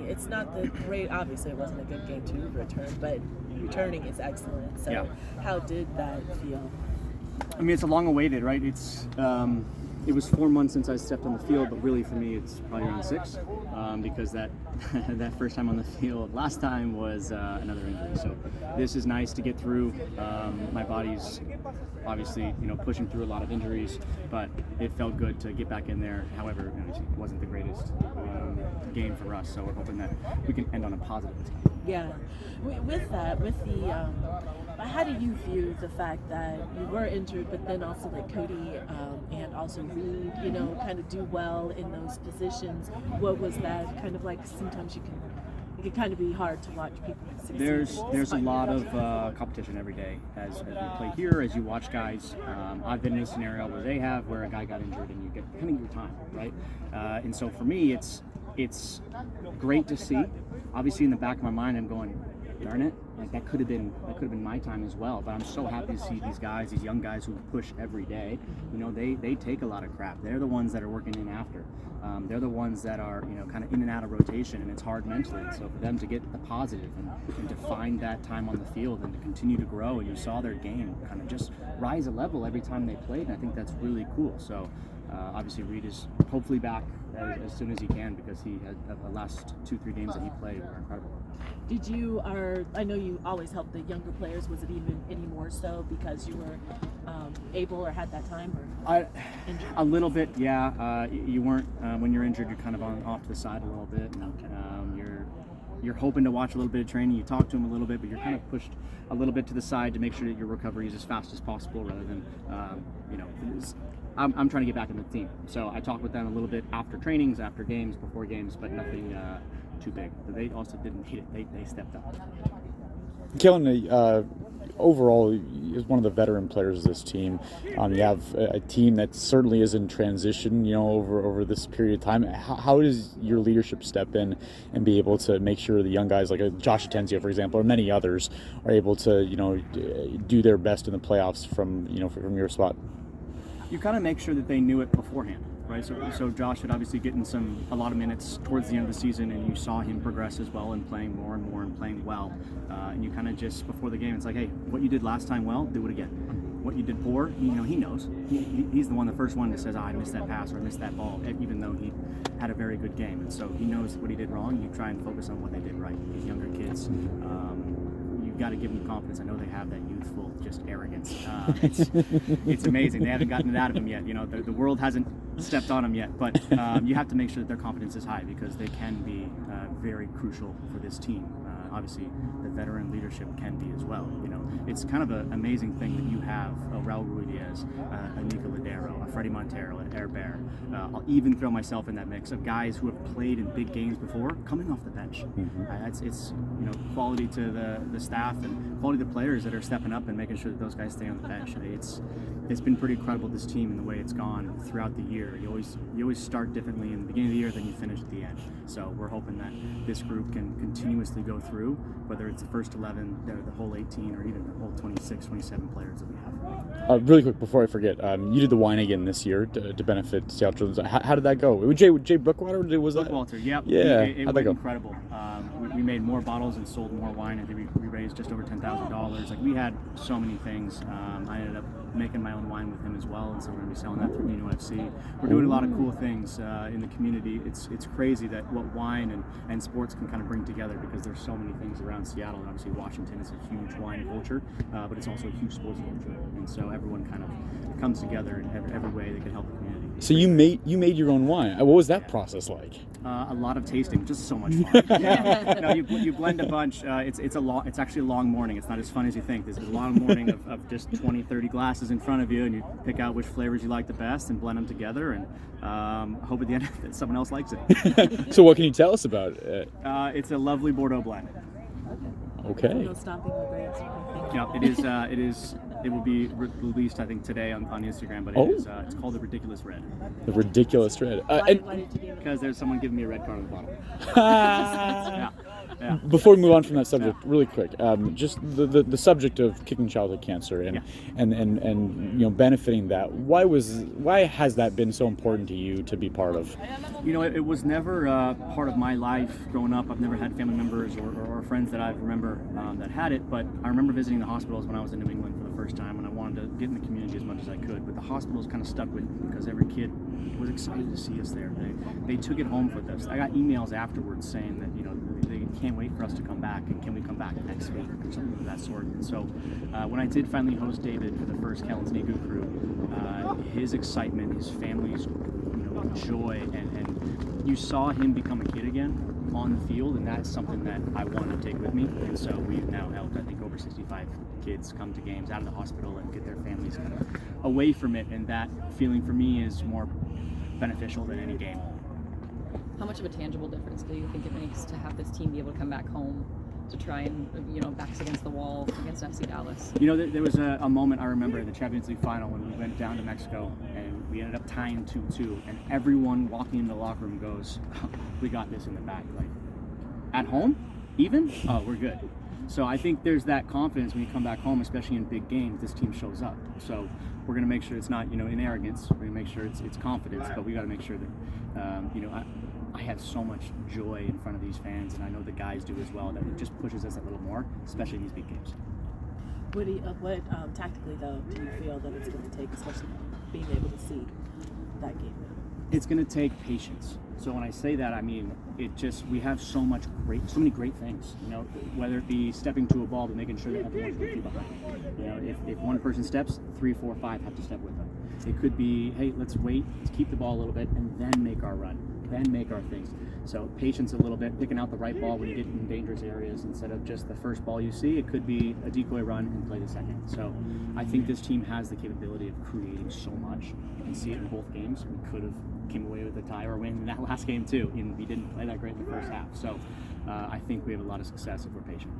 It's not the great, obviously it wasn't a good game to return, but returning is excellent. So how did that feel? I mean, it's a long awaited, right? It was 4 months since I stepped on the field, but really for me, it's probably around 6, because that that first time on the field last time was another injury. So this is nice to get through. My body's obviously, pushing through a lot of injuries, but it felt good to get back in there. However, it wasn't the greatest game for us, so we're hoping that we can end on a positive this time. Yeah. With the how do you view the fact that you were injured, but then also like Cody and also Reed, kind of do well in those positions? What was that kind of like? Sometimes it can kind of be hard to watch people succeed. There's a lot of competition every day as we play here, as you watch guys. I've been in a scenario where they have, where a guy got injured and you get kind of your time, right? And so for me, it's great to see. Obviously, in the back of my mind, I'm going, darn it, like that could have been my time as well. But I'm so happy to see these guys, these young guys who push every day. They take a lot of crap. They're the ones that are working in after. They're the ones that are kind of in and out of rotation, and it's hard mentally. So for them to get the positive and to find that time on the field and to continue to grow, and you saw their game kind of just rise a level every time they played, and I think that's really cool. So obviously Reed is hopefully back as soon as he can, because he had the last 2-3 games that he played were incredible. I know you always help the younger players. Was it even any more so because you were able or had that time? Or a little bit, yeah. You weren't when you're injured. You're kind of off to the side a little bit. And, you're hoping to watch a little bit of training. You talk to him a little bit, but you're kind of pushed a little bit to the side to make sure that your recovery is as fast as possible, rather than I'm trying to get back into the team. So I talk with them a little bit after trainings, after games, before games, but nothing too big. But they also didn't need it. They stepped up. Kelyn, overall, is one of the veteran players of this team. You have a team that certainly is in transition, over this period of time. How does your leadership step in and be able to make sure the young guys like Josh Atencio, for example, or many others, are able to, do their best in the playoffs from your spot? You kind of make sure that they knew it beforehand, right? So Josh had obviously gotten a lot of minutes towards the end of the season, and you saw him progress as well and playing more and more and playing well. And you kind of just before the game, it's like, hey, what you did last time well, do it again. What you did poor, he knows. He's the first one that says, I missed that pass or I missed that ball, even though he had a very good game. And so he knows what he did wrong. You try and focus on what they did right. These younger kids, you've got to give them confidence. I know they have that youthful just arrogance. It's amazing. They haven't gotten it out of them yet. The world hasn't stepped on them yet, but you have to make sure that their confidence is high, because they can be very crucial for this team. Obviously, the veteran leadership can be as well. It's kind of an amazing thing that you have a Rowe Ruidiaz, a Nico Ladero, a Freddie Montero, an Air Bear. I'll even throw myself in that mix of guys who have played in big games before, coming off the bench. It's quality to the staff and quality to the players that are stepping up and making sure that those guys stay on the bench. It's been pretty incredible, this team, and the way it's gone throughout the year. You always start differently in the beginning of the year than you finish at the end. So we're hoping that this group can continuously go through, whether it's the first 11, the whole 18, or even the whole 26, 27 players that we have. Really quick before I forget, you did the wine again this year to benefit Seattle Children's. How did that go? Was Jay Brookwater? Was that? Brookwalter, yep. Yeah. It went incredible. We made more bottles and sold more wine. I think we raised just over $10,000. Like, we had so many things. I ended up making my own wine with him as well, and so we're going to be selling that through Nino FC. We're doing a lot of cool things in the community. It's crazy that what wine and sports can kind of bring together, because there's so many things around Seattle. And obviously Washington is a huge wine culture, but it's also a huge sports culture, and so everyone kind of comes together in every way that can help the community. So you made your own wine. What was that process like? A lot of tasting, just so much fun. No, you blend a bunch. It's actually a long morning. It's not as fun as you think. There's a long morning of just 20, 30 glasses in front of you, and you pick out which flavors you like the best and blend them together, and hope at the end that someone else likes it. So what can you tell us about it? It's a lovely Bordeaux blend. Okay. No stomping the grapes. Yeah, it is. It will be released, I think, today on Instagram, but it's called the Ridiculous Red. The Ridiculous Red. Why did you do it? Because there's someone giving me a red card on the bottle. Yeah. Before we move on from that subject, really quick, just the subject of kicking childhood cancer and benefiting that. Why has that been so important to you to be part of? It was never part of my life growing up. I've never had family members or friends that I remember that had it, but I remember visiting the hospitals when I was in New England for the first time, and I wanted to get in the community as much as I could. But the hospitals kind of stuck with me because every kid was excited to see us there. They took it home with us. I got emails afterwards saying that they can't wait for us to come back, and can we come back next week or something of that sort. And so when I did finally host David for the first Kelyn's Nigu crew, his excitement, his family's joy, and you saw him become a kid again on the field, and that's something that I want to take with me. And so we've now helped, I think, over 65 kids come to games out of the hospital and get their families kind of away from it, and that feeling for me is more beneficial than any game. How much of a tangible difference do you think it makes to have this team be able to come back home to try and, backs against the wall against FC Dallas? There was a moment I remember in the Champions League final when we went down to Mexico and we ended up tying 2-2, and everyone walking in the locker room goes, we got this in the bag. Like, at home? Even? Oh, we're good. So I think there's that confidence when you come back home, especially in big games, this team shows up. So we're going to make sure it's not, in arrogance. We're going to make sure it's confidence, but we got to make sure that, I have so much joy in front of these fans, and I know the guys do as well, that it just pushes us a little more, especially in these big games. What tactically, though, do you feel that it's going to take, especially being able to see that game? It's going to take patience. So when I say that, I mean, we have so many great things, whether it be stepping to a ball, but making sure that everyone's with you behind. If one person steps, 3, 4, 5 have to step with them. It could be, hey, let's wait, let's keep the ball a little bit, and then make our run, then make our things. So patience a little bit, picking out the right ball when you get in dangerous areas instead of just the first ball you see. It could be a decoy run and play the second. So I think this team has the capability of creating so much. You can see it in both games. We could have came away with a tie or win in that last game too, and we didn't play that great in the first half. So I think we have a lot of success if we're patient.